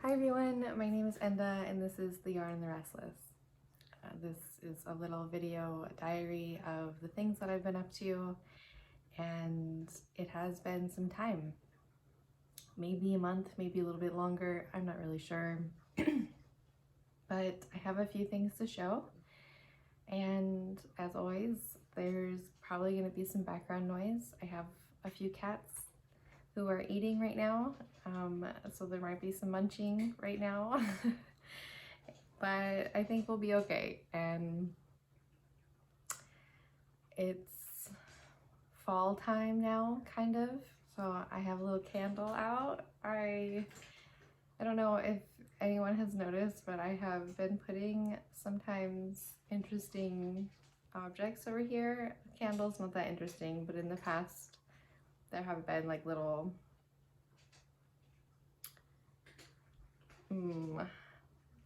Hi everyone, my name is Enda and this is The Yarn and the Restless. This is a little video diary of the things that I've been up to, and it has been some time. Maybe a month, maybe a little bit longer, I'm not really sure. But I have a few things to show, and as always, there's probably going to be some background noise. I have a few cats who are eating right now, so there might be some munching right now. But I think we'll be okay. And it's fall time now, kind of, so I have a little candle out. I don't know if anyone has noticed, but I have been putting sometimes interesting objects over here. Candle's not that interesting, but in the past there have been like little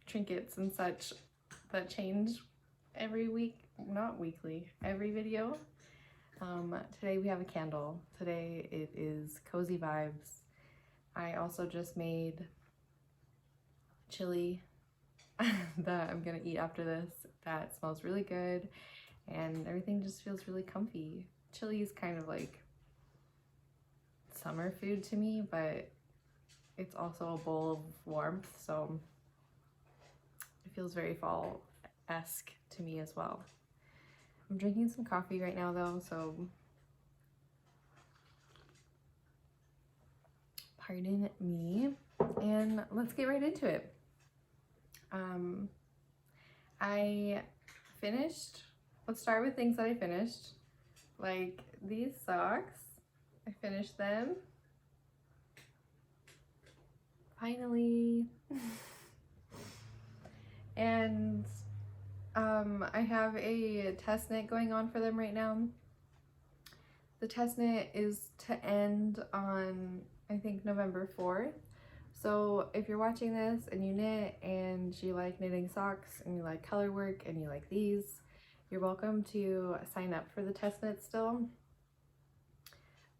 trinkets and such that change every week, not weekly, every video. Today we have a candle. Today it is cozy vibes. I also just made chili that I'm gonna eat after this. That smells really good and everything just feels really comfy. Chili is kind of like summer food to me, but it's also a bowl of warmth, so it feels very fall-esque to me as well. I'm drinking some coffee right now though, so pardon me, and let's get right into it. I finished, let's start with things that I finished, like these socks. I finished them. Finally. And I have a test knit going on for them right now. The test knit is to end on, I think, November 4th. So if you're watching this and you knit and you like knitting socks and you like color work and you like these, you're welcome to sign up for the test knit still.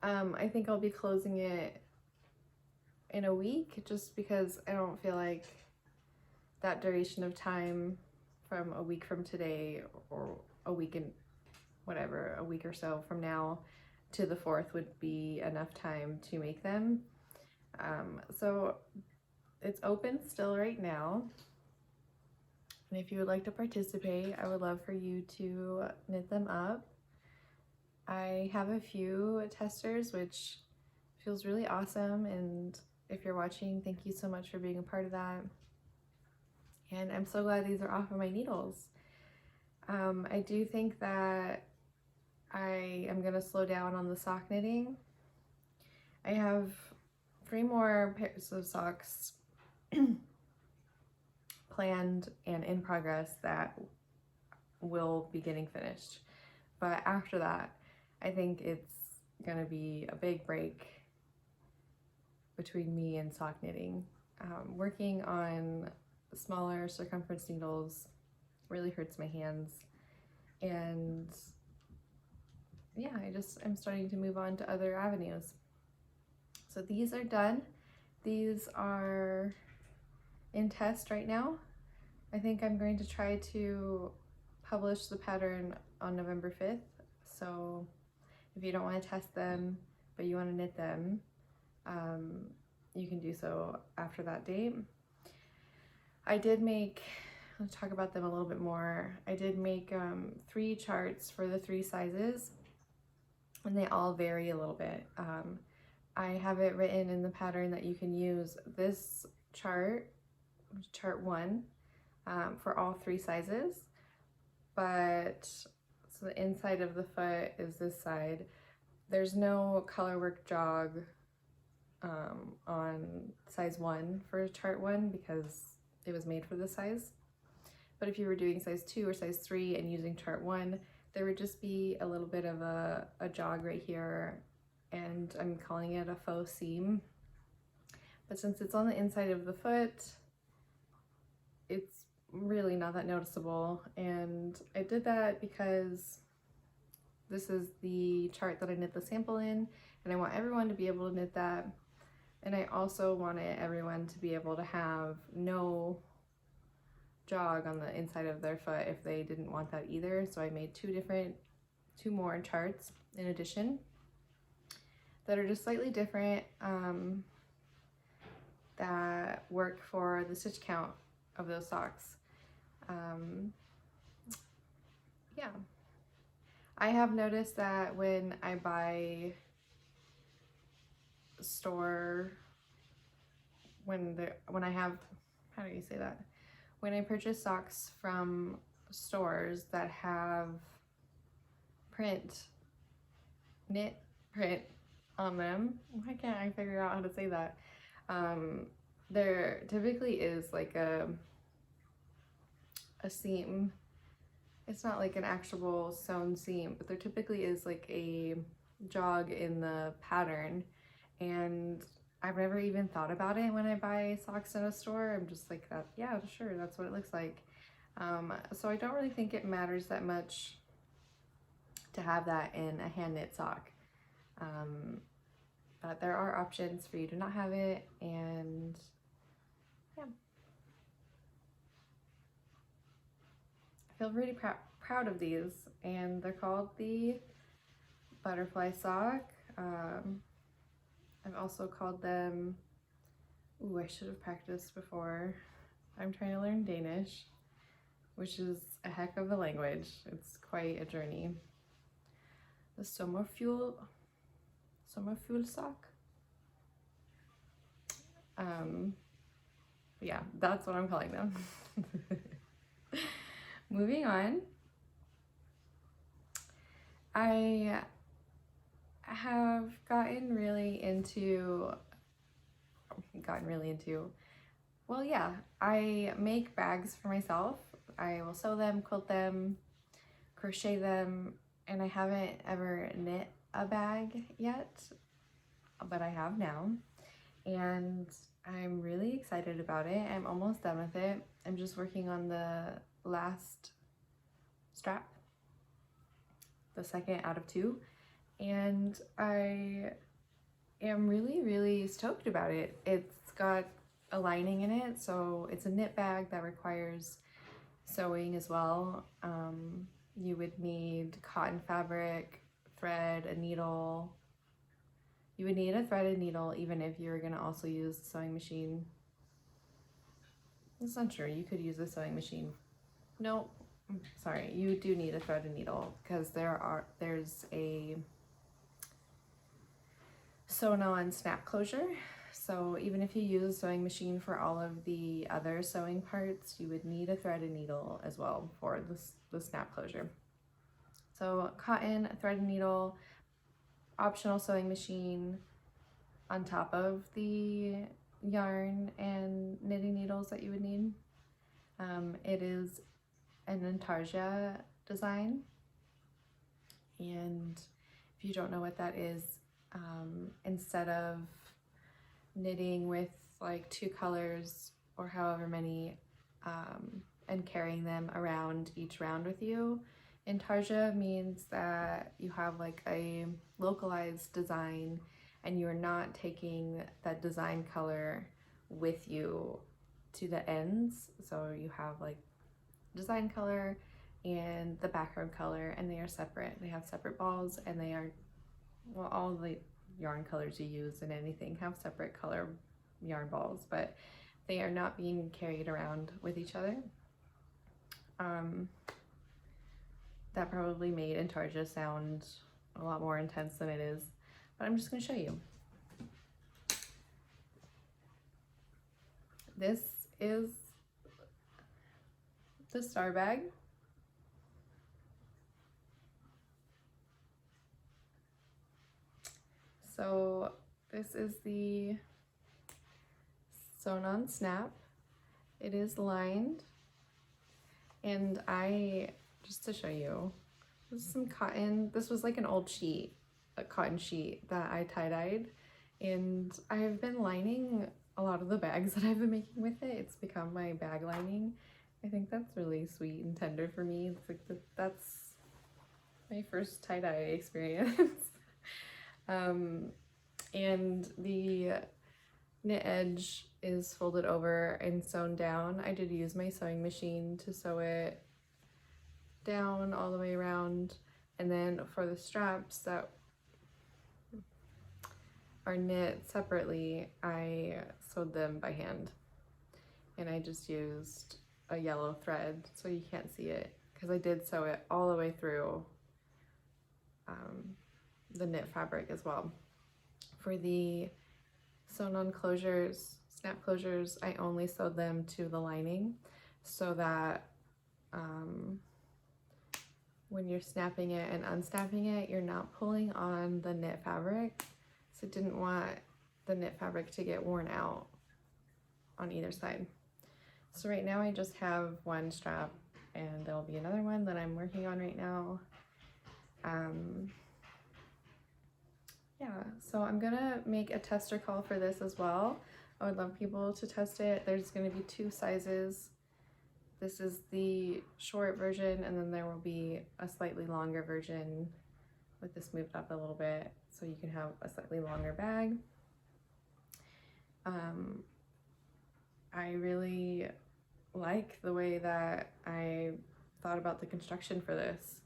I think I'll be closing it in a week just because I don't feel like that duration of time from a week from today or a week and whatever, a week or so from now to the 4th would be enough time to make them. So it's open still right now, and if you would like to participate, I would love for you to knit them up. I have a few testers, which feels really awesome, and if you're watching, thank you so much for being a part of that. And I'm so glad these are off of my needles. I do think that I am gonna slow down on the sock knitting. I have 3 more pairs of socks planned and in progress that will be getting finished. But after that, I think it's gonna be a big break between me and sock knitting. Working on smaller circumference needles really hurts my hands, and yeah, I'm starting to move on to other avenues. So these are done. These are in test right now. I think I'm going to try to publish the pattern on November 5th. So if you don't want to test them, but you want to knit them, you can do so after that date. I did make, let's talk about them a little bit more. I did make 3 charts for the 3 sizes, and they all vary a little bit. I have it written in the pattern that you can use this chart, chart 1, for all 3 sizes, but so the inside of the foot is this side. There's no colorwork jog on size 1 for chart 1 because it was made for this size. But if you were doing size 2 or size 3 and using chart 1, there would just be a little bit of a jog right here, and I'm calling it a faux seam. But since it's on the inside of the foot, it's really not that noticeable, and I did that because this is the chart that I knit the sample in, and I want everyone to be able to knit that. And I also wanted everyone to be able to have no jog on the inside of their foot if they didn't want that either. So I made two more charts in addition that are just slightly different, that work for the stitch count of those socks. Yeah. I have noticed that when I buy when I have, how do you say that? When I purchase socks from stores that have knit print on them, why can't I figure out how to say that? There typically is like a seam. It's not like an actual sewn seam, but there typically is like a jog in the pattern, and I've never even thought about it when I buy socks in a store. I'm just like, that, yeah, sure, that's what it looks like. So I don't really think it matters that much to have that in a hand knit sock. But there are options for you to not have it, and yeah. I feel really proud of these, and they're called the butterfly sock. I've also called them, ooh, I should have practiced before. I'm trying to learn Danish, which is a heck of a language. It's quite a journey. The Sommerfugle sock. Yeah, that's what I'm calling them. Moving on, I have gotten really into, well, yeah, I make bags for myself. I will sew them, quilt them, crochet them, and I haven't ever knit a bag yet, but I have now, and I'm really excited about it. I'm almost done with it. I'm just working on the last strap, the second out of 2, and I am really, really stoked about it. It's got a lining in it, so it's a knit bag that requires sewing as well. You would need cotton fabric, thread, a needle. You would need a threaded needle even if you were going to also use the sewing machine. It's not sure, you could use a sewing machine. No, sorry, you do need a threaded needle because there's a sewn-on snap closure. So even if you use a sewing machine for all of the other sewing parts, you would need a threaded needle as well for the snap closure. So cotton, threaded needle, optional sewing machine on top of the yarn and knitting needles that you would need. It is an intarsia design, and if you don't know what that is, instead of knitting with like 2 colors or however many, and carrying them around each round with you, intarsia means that you have like a localized design and you're not taking that design color with you to the ends. So you have like design color and the background color, and they are separate. They have separate balls, and they are, well, all the yarn colors you use in anything have separate color yarn balls, but they are not being carried around with each other. That probably made intarsia sound a lot more intense than it is, but I'm just going to show you. This is the star bag. So this is the sewn on snap. It is lined, and just to show you, this is some cotton. This was like an old sheet, a cotton sheet that I tie-dyed, and I have been lining a lot of the bags that I've been making with it. It's become my bag lining. I think that's really sweet and tender for me. It's like that's my first tie-dye experience. And the knit edge is folded over and sewn down. I did use my sewing machine to sew it down all the way around, and then for the straps that are knit separately, I sewed them by hand, and I just used a yellow thread so you can't see it because I did sew it all the way through the knit fabric as well. For the sewn on closures, snap closures, I only sewed them to the lining so that when you're snapping it and unsnapping it, you're not pulling on the knit fabric. So I didn't want the knit fabric to get worn out on either side. So right now I just have one strap, and there'll be another one that I'm working on right now. Yeah, so I'm gonna make a tester call for this as well. I would love people to test it. There's gonna be 2 sizes. This is the short version, and then there will be a slightly longer version with this moved up a little bit so you can have a slightly longer bag. I really like the way that I thought about the construction for this.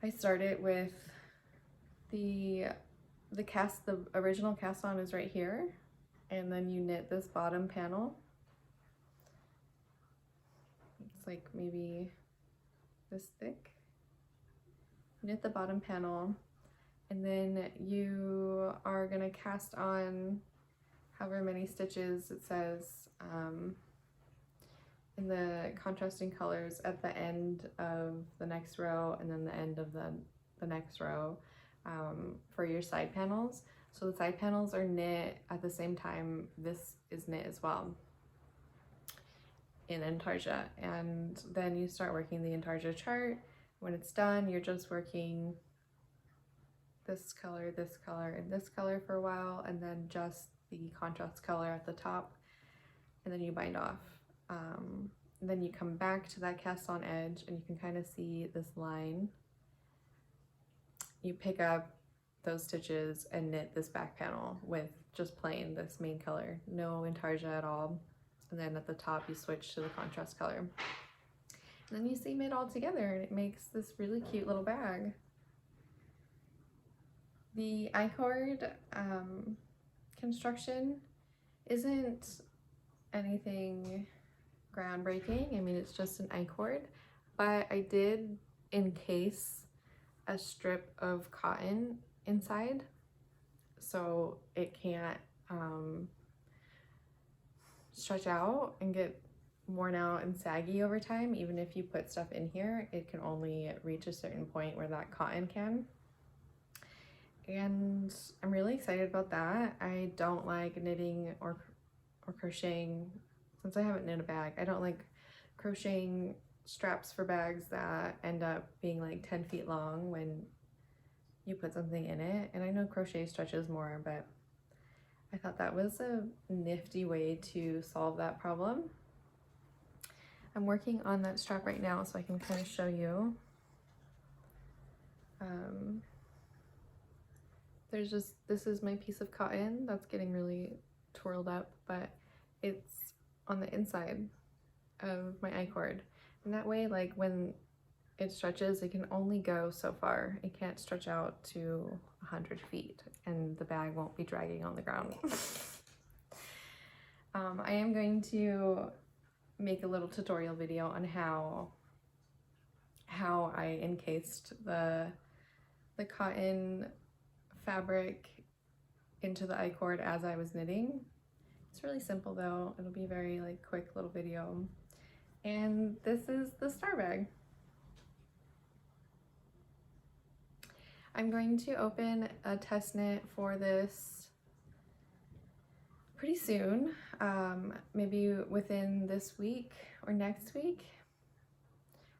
I started with the original cast on is right here, and then you knit this bottom panel. It's like maybe this thick. Knit the bottom panel, and then you are gonna cast on however many stitches it says in the contrasting colors at the end of the next row, and then the end of the next row for your side panels. So the side panels are knit at the same time this is knit as well in intarsia, and then you start working the intarsia chart. When it's done, you're just working this color, and this color for a while, and then just the contrast color at the top, and then you bind off. Then you come back to that cast on edge, and you can kind of see this line. You pick up those stitches and knit this back panel with just plain this main color, no intarsia at all. And then at the top you switch to the contrast color. And then you seam it all together, and it makes this really cute little bag. The I-cord construction isn't anything groundbreaking. I mean, it's just an I-cord, but I did encase a strip of cotton inside so it can't stretch out and get worn out and saggy over time. Even if you put stuff in here, it can only reach a certain point where that cotton can. And I'm really excited about that. I don't like knitting or crocheting, since I haven't knit a bag, I don't like crocheting straps for bags that end up being like 10 feet long when you put something in it. And I know crochet stretches more, but I thought that was a nifty way to solve that problem. I'm working on that strap right now so I can kind of show you. This is my piece of cotton that's getting really twirled up, but it's on the inside of my I-cord. And that way, like when it stretches, it can only go so far. It can't stretch out to 100 feet and the bag won't be dragging on the ground. I am going to make a little tutorial video on how I encased the cotton fabric into the I-cord as I was knitting. It's really simple though. It'll be a very like quick little video. And this is the star bag. I'm going to open a test knit for this pretty soon, maybe within this week or next week.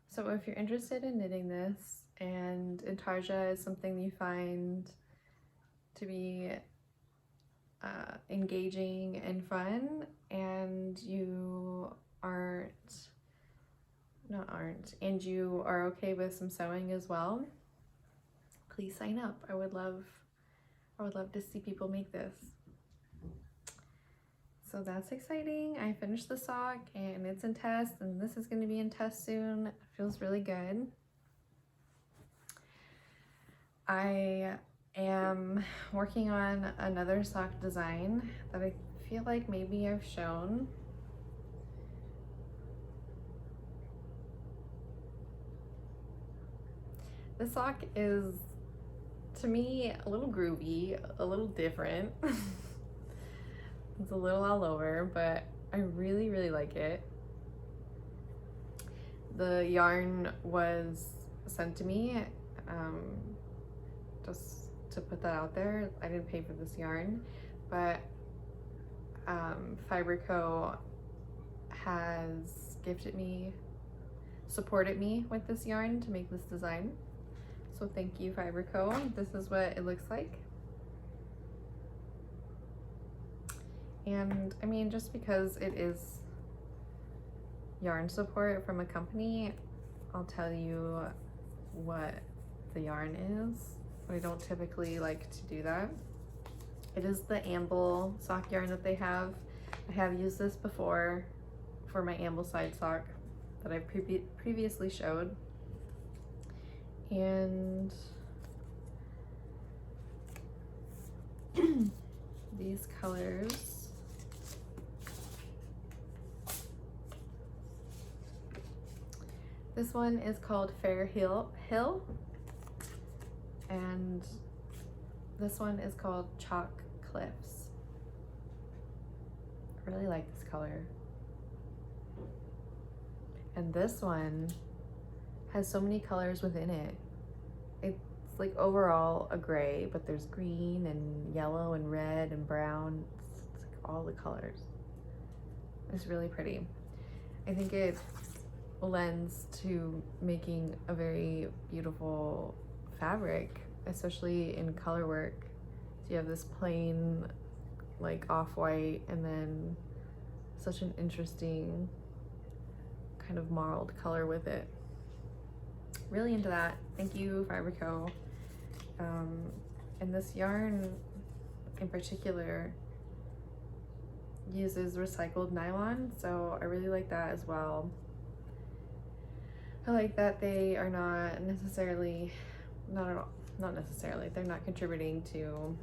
So if you're interested in knitting this and intarsia is something you find to be engaging and fun, and you and you are okay with some sewing as well, please sign up. I would love to see people make this. So that's exciting. I finished the sock and it's in test, and this is going to be in test soon. It feels really good. I am working on another sock design that I feel like maybe I've shown. This sock is, to me, a little groovy, a little different. It's a little all over, but I really, really like it. The yarn was sent to me, just to put that out there. I didn't pay for this yarn, but Fiberco has supported me with this yarn to make this design. So thank you, Fiberco. This is what it looks like. And I mean, just because it is yarn support from a company, I'll tell you what the yarn is. I don't typically like to do that. It is the Amble sock yarn that they have. I have used this before for my Amble side sock that I previously showed. And these colors. This one is called Fair Hill, and this one is called Chalk Cliffs. I really like this color. And this one has so many colors within it. It's like overall a gray, but there's green and yellow and red and brown. It's like all the colors. It's really pretty. I think it lends to making a very beautiful fabric, especially in color work. So you have this plain like off-white and then such an interesting kind of marled color with it. Really into that. Thank you, Fiberco. And this yarn in particular uses recycled nylon, so I really like that as well. I like that they are not necessarily, not necessarily, they're not contributing to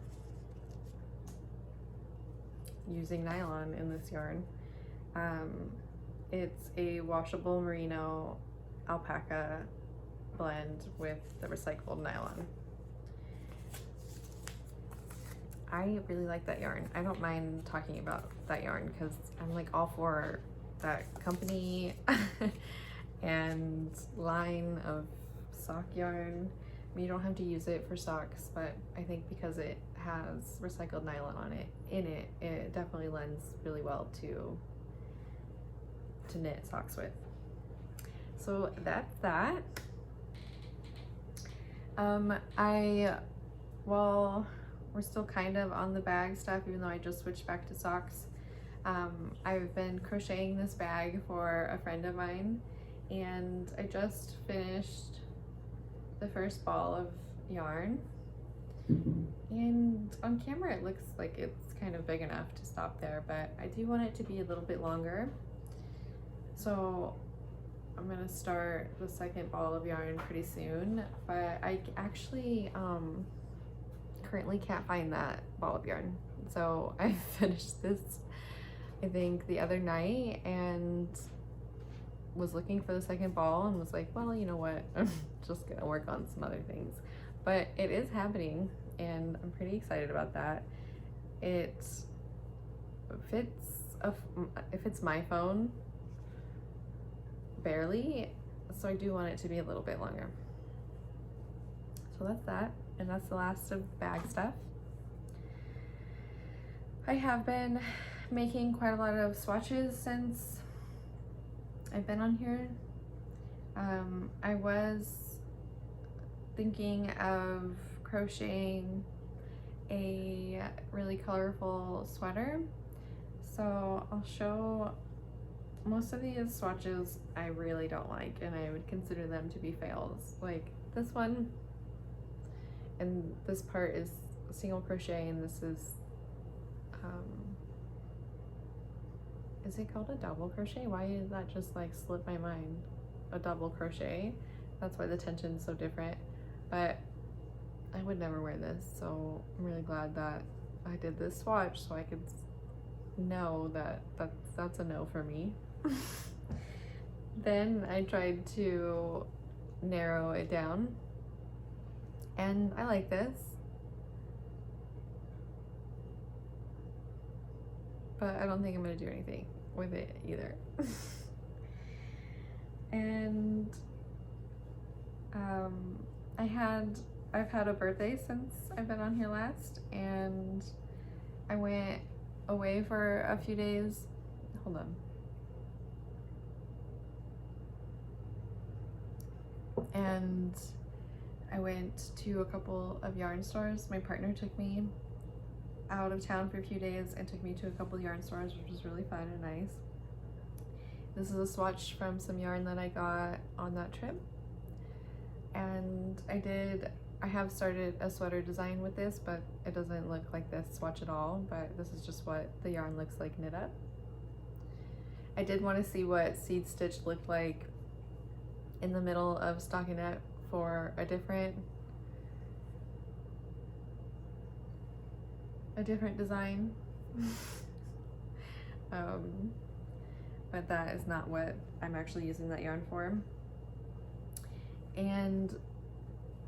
using nylon in this yarn. It's a washable merino alpaca blend with the recycled nylon. I really like that yarn. I don't mind talking about that yarn because I'm like all for that company and line of sock yarn. I mean, you don't have to use it for socks, but I think because it has recycled nylon it definitely lends really well to knit socks with. So that's that. Well, we're still kind of on the bag stuff, even though I just switched back to socks. I've been crocheting this bag for a friend of mine, and I just finished the first ball of yarn, and on camera it looks like it's kind of big enough to stop there, but I do want it to be a little bit longer. So I'm gonna start the second ball of yarn pretty soon, but I actually currently can't find that ball of yarn. So I finished this, I think, the other night and was looking for the second ball and was like, well, you know what, I'm just gonna work on some other things. But it is happening and I'm pretty excited about that. It fits my phone barely, so I do want it to be a little bit longer. So that's that, and that's the last of bag stuff. I have been making quite a lot of swatches since I've been on here. I was thinking of crocheting a really colorful sweater, so I'll show. Most of these swatches I really don't like, and I would consider them to be fails. Like this one, and this part is single crochet, and this is is it called a double crochet? Why did that just like slip my mind? A double crochet. That's why the tension's so different. But I would never wear this, so I'm really glad that I did this swatch so I could know that that's a no for me. Then I tried to narrow it down, and I like this, but I don't think I'm gonna do anything with it either. And I've had a birthday since I've been on here last, and I went away for a few days. Hold on. And I went to a couple of yarn stores. My partner took me out of town for a few days and took me to a couple of yarn stores, which was really fun and nice. This is a swatch from some yarn that I got on that trip. And I have started a sweater design with this, but it doesn't look like this swatch at all, but this is just what the yarn looks like knit up. I did want to see what seed stitch looked like in the middle of stockinette for a different design. But that is not what I'm actually using that yarn for. And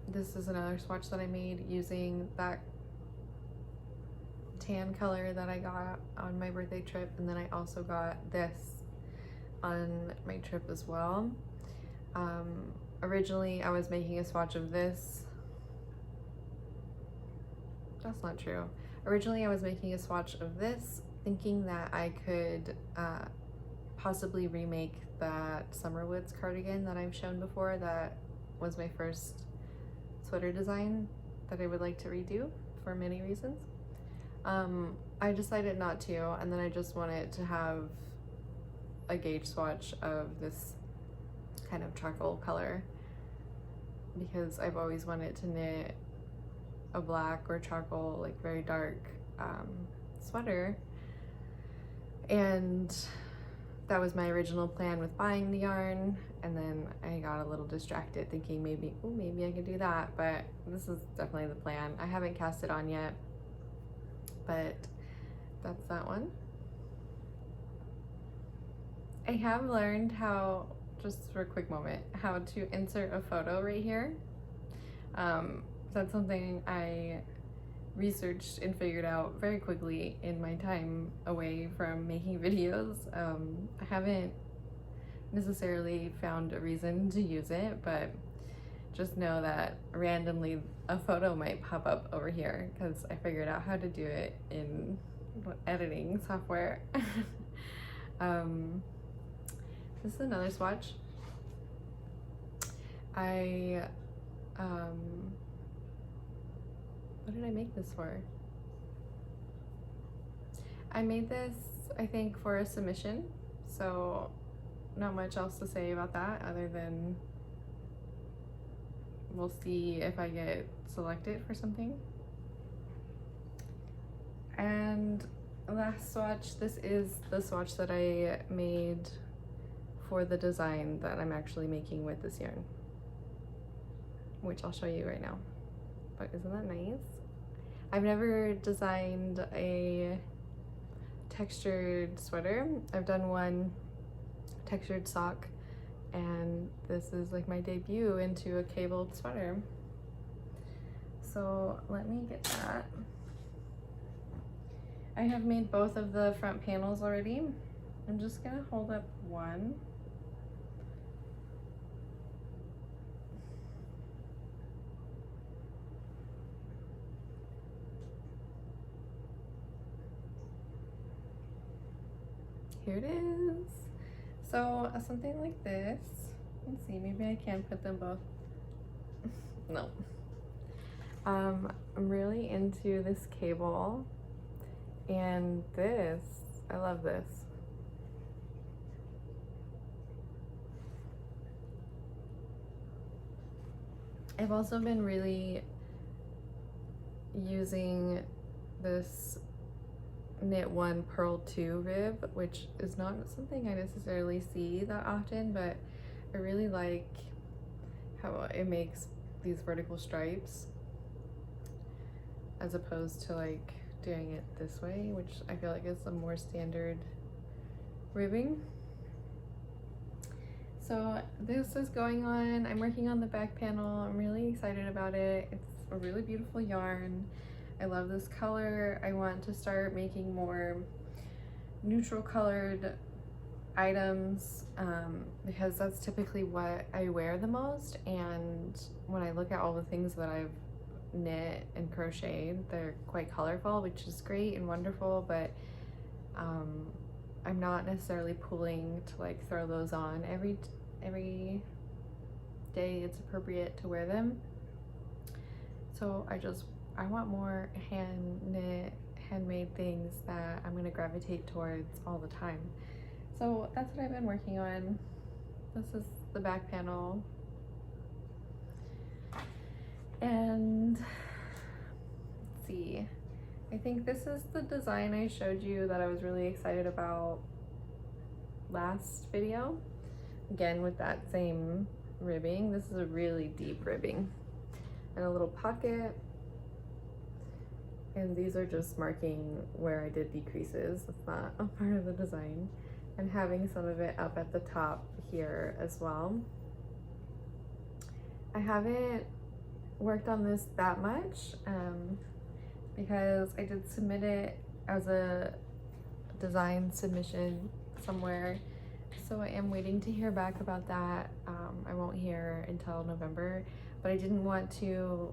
this is another swatch that I made using that tan color that I got on my birthday trip, and then I also got this on my trip as well. Originally I was making a swatch of this. That's not true. Originally I was making a swatch of this, thinking that I could possibly remake that Summerwoods cardigan that I've shown before. That was my first sweater design that I would like to redo for many reasons. I decided not to, and then I just wanted to have a gauge swatch of this kind of charcoal color because I've always wanted to knit a black or charcoal, like very dark sweater, and that was my original plan with buying the yarn. And then I got a little distracted thinking maybe I could do that, but this is definitely the plan. I haven't cast it on yet, but that's that one. I have learned how, just for a quick moment, how to insert a photo right here. That's something I researched and figured out very quickly in my time away from making videos. I haven't necessarily found a reason to use it, but just know that randomly a photo might pop up over here because I figured out how to do it in editing software. This is another swatch. What did I make this for? I made this, I think, for a submission, so not much else to say about that other than we'll see if I get selected for something. And last swatch, this is the swatch that I made for the design that I'm actually making with this yarn, which I'll show you right now. But isn't that nice? I've never designed a textured sweater. I've done one textured sock, and this is like my debut into a cabled sweater. So let me get that. I have made both of the front panels already. I'm just gonna hold up one. Here it is. So something like this. Let's see, maybe I can put them both. No. I'm really into this cable, and this, I love this. I've also been really using this knit 1 purl 2 rib, which is not something I necessarily see that often, but I really like how it makes these vertical stripes as opposed to like doing it this way, which I feel like is a more standard ribbing. So this is going on. I'm working on the back panel. I'm really excited about it. It's a really beautiful yarn. I love this color. I want to start making more neutral colored items because that's typically what I wear the most, and when I look at all the things that I've knit and crocheted, they're quite colorful, which is great and wonderful, but I'm not necessarily pulling to like throw those on every day it's appropriate to wear them. So I want more hand knit, handmade things that I'm gonna gravitate towards all the time. So that's what I've been working on. This is the back panel. And let's see, I think this is the design I showed you that I was really excited about last video. Again, with that same ribbing. This is a really deep ribbing. And a little pocket. And these are just marking where I did decreases. It's not a part of the design. And having some of it up at the top here as well. I haven't worked on this that much because I did submit it as a design submission somewhere, so I am waiting to hear back about that. I won't hear until November, but I didn't want to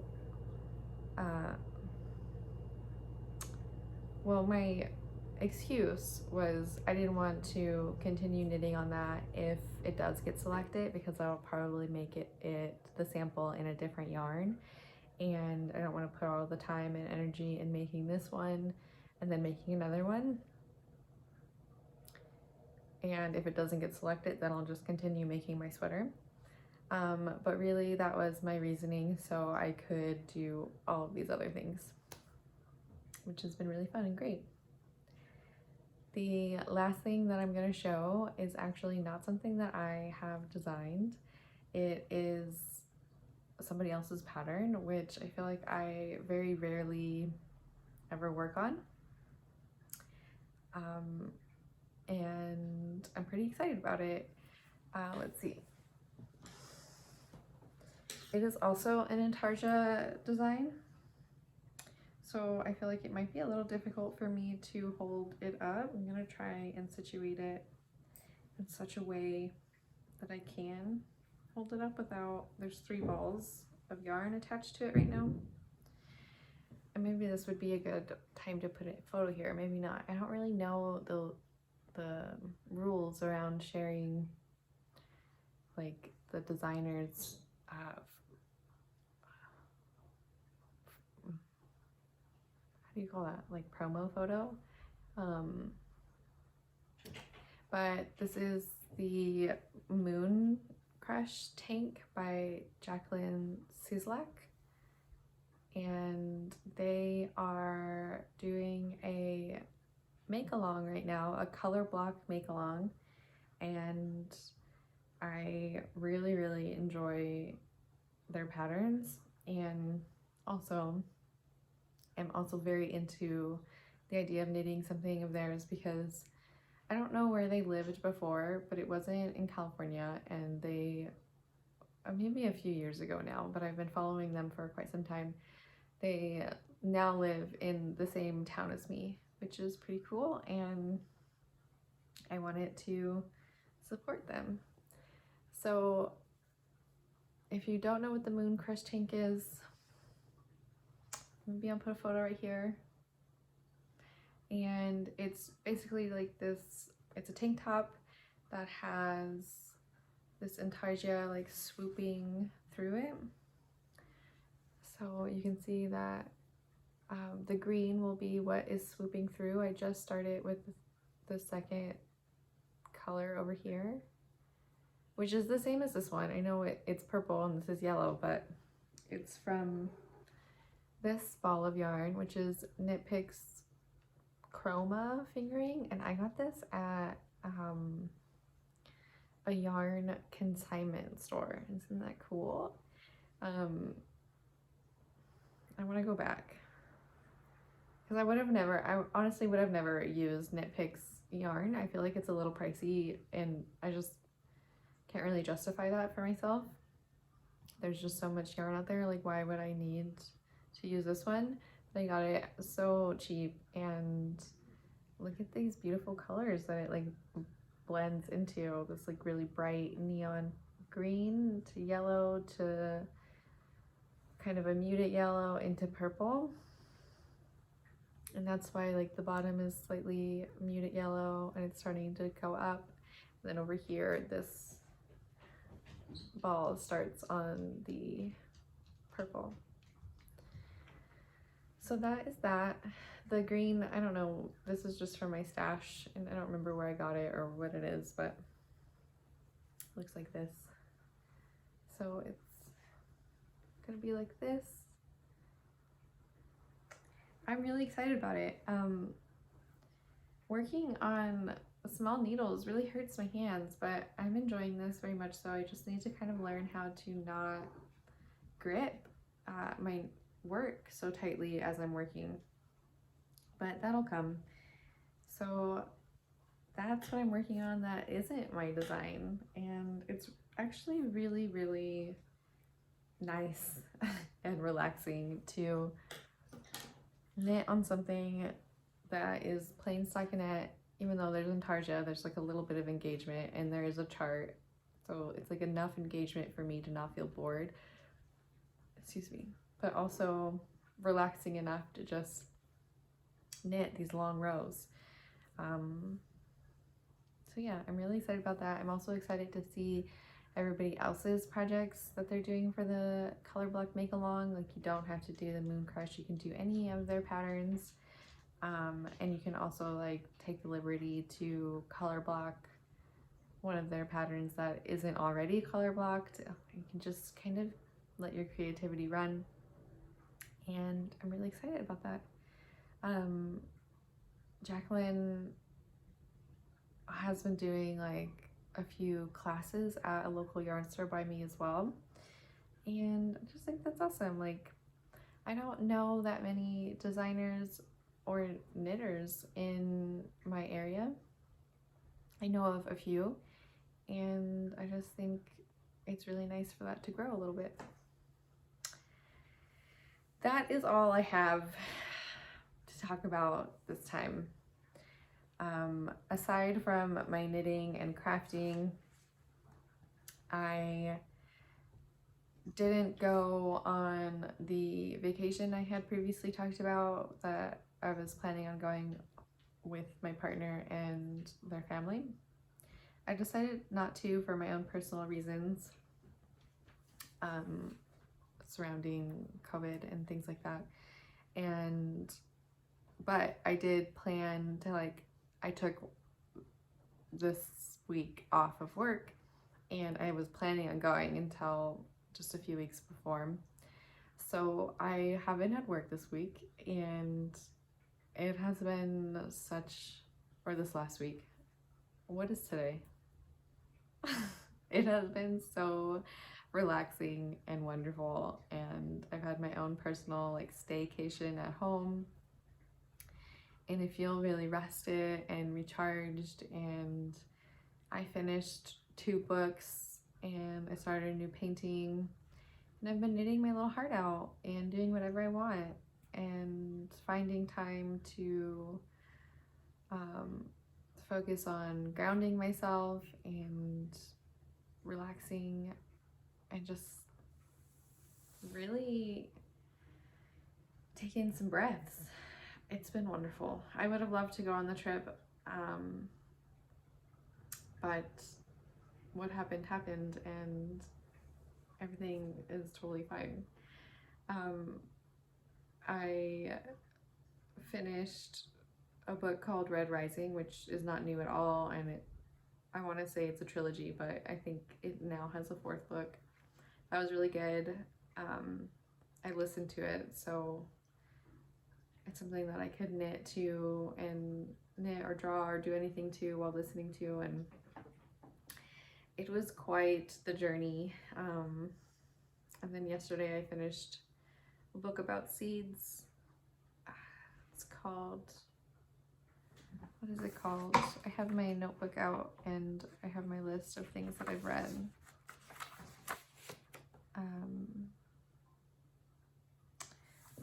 well, my excuse was I didn't want to continue knitting on that if it does get selected, because I'll probably make it the sample in a different yarn, and I don't want to put all the time and energy in making this one and then making another one. And if it doesn't get selected, then I'll just continue making my sweater. But really that was my reasoning, so I could do all of these other things, which has been really fun and great. The last thing that I'm going to show is actually not something that I have designed. It is somebody else's pattern, which I feel like I very rarely ever work on. And I'm pretty excited about it. Let's see. It is also an intarsia design. So I feel like it might be a little difficult for me to hold it up. I'm gonna try and situate it in such a way that I can hold it up without, there's 3 balls of yarn attached to it right now. And maybe this would be a good time to put a photo here, maybe not. I don't really know the rules around sharing like the designer's how do you call that, like promo photo, but this is the Mooncrush tank by Jacqueline Cieslak, and they are doing a make-along right now, a color block make-along, and I really enjoy their patterns, and also I'm also very into the idea of knitting something of theirs because I don't know where they lived before, but it wasn't in California, and they, maybe a few years ago now, but I've been following them for quite some time. They now live in the same town as me, which is pretty cool, and I wanted to support them. So if you don't know what the Mooncrush tank is, maybe I'll put a photo right here. And it's basically like this, it's a tank top that has this intarsia like swooping through it. So you can see that the green will be what is swooping through. I just started with the second color over here, which is the same as this one. I know it's purple and this is yellow, but it's from this ball of yarn, which is Knit Picks chroma fingering, and I got this at a yarn consignment store. Isn't that cool? I want to go back because I honestly would have never used Knit Picks yarn. I feel like it's a little pricey and I just can't really justify that for myself. There's just so much yarn out there, like why would I need to use this one? But I got it so cheap, and look at these beautiful colors that it like blends into. This like really bright neon green to yellow to kind of a muted yellow into purple. And that's why like the bottom is slightly muted yellow and it's starting to go up. And then over here, this ball starts on the purple. So that is that. The green, I don't know, this is just from my stash and I don't remember where I got it or what it is, but it looks like this. So it's gonna be like this. I'm really excited about it. Working on small needles really hurts my hands, but I'm enjoying this very much so. I just need to kind of learn how to not grip my work so tightly as I'm working, but that'll come. So that's what I'm working on that isn't my design, and it's actually really, really nice and relaxing to knit on something that is plain stockinette, even though there's intarsia, there's like a little bit of engagement and there is a chart. So it's like enough engagement for me to not feel bored, excuse me, but also relaxing enough to just knit these long rows. So yeah, I'm really excited about that. I'm also excited to see everybody else's projects that they're doing for the color block make along. Like you don't have to do the Mooncrush, you can do any of their patterns. And you can also like take the liberty to color block one of their patterns that isn't already color blocked. You can just kind of let your creativity run, and I'm really excited about that. Jacqueline has been doing like a few classes at a local yarn store by me as well, and I just think that's awesome. Like I don't know that many designers or knitters in my area. I know of a few, and I just think it's really nice for that to grow a little bit. That is all I have to talk about this time. Aside from my knitting and crafting, I didn't go on the vacation I had previously talked about that I was planning on going with my partner and their family. I decided not to for my own personal reasons surrounding COVID and things like that. But I did plan to I took this week off of work and I was planning on going until just a few weeks before. So I haven't had work this week, and it has been this last week. What is today? It has been so relaxing and wonderful, and I've had my own personal staycation at home, and I feel really rested and recharged. And I finished 2 books and I started a new painting, and I've been knitting my little heart out and doing whatever I want and finding time to focus on grounding myself and relaxing and just really taking some breaths. It's been wonderful. I would have loved to go on the trip, but what happened, and everything is totally fine. I finished a book called Red Rising, which is not new at all, and I want to say it's a trilogy, but I think it now has a 4th book. That was really good. I listened to it, so it's something that I could knit to and knit or draw or do anything to while listening to, and it was quite the journey. And then yesterday I finished a book about seeds. It's called, what is it called? I have my notebook out and I have my list of things that I've read.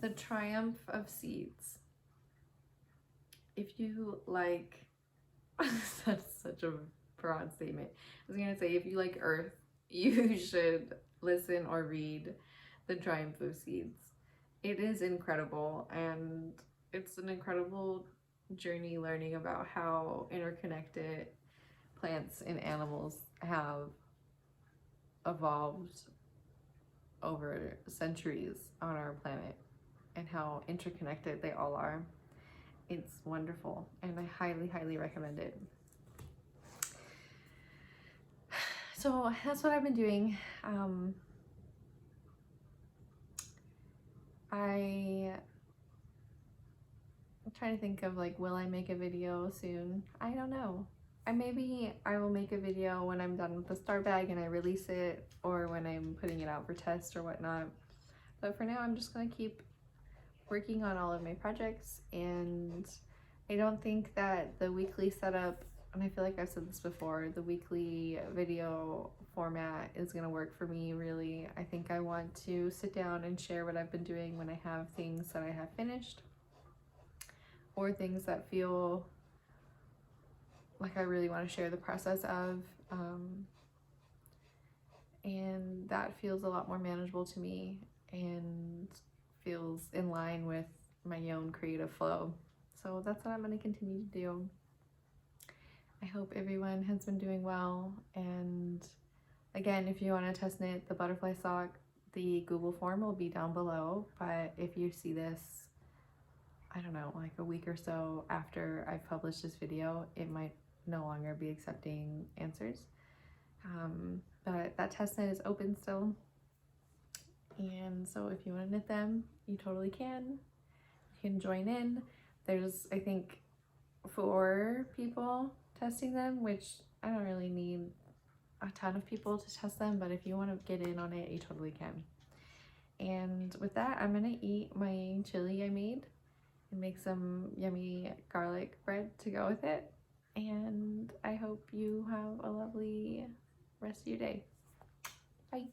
The Triumph of Seeds. If you like, that's such a broad statement. I was gonna say, if you like Earth, you should listen or read The Triumph of Seeds. It is incredible, and it's an incredible journey learning about how interconnected plants and animals have evolved over centuries on our planet and how interconnected they all are. It's wonderful, and I highly, highly recommend it. So that's what I've been doing. I'm trying to think of, like, will I make a video soon? I don't know. Maybe I will make a video when I'm done with the star bag and I release it, or when I'm putting it out for test or whatnot. But for now, I'm just gonna keep working on all of my projects, and I don't think that the weekly setup, and I feel like I've said this before, the weekly video format is gonna work for me, really. I think I want to sit down and share what I've been doing when I have things that I have finished, or things that feel like I really want to share the process of, and that feels a lot more manageable to me and feels in line with my own creative flow. So that's what I'm going to continue to do. I hope everyone has been doing well, and again, if you want to test knit the butterfly sock, the Google form will be down below. But if you see this, I don't know, like a week or so after I've published this video, it might no longer be accepting answers. But that test knit is open still, and so if you want to knit them, you totally can. You can join in. There's, I think, 4 people testing them, which I don't really need a ton of people to test them, but if you want to get in on it, you totally can. And with that, I'm gonna eat my chili I made and make some yummy garlic bread to go with it. And I hope you have a lovely rest of your day. Bye.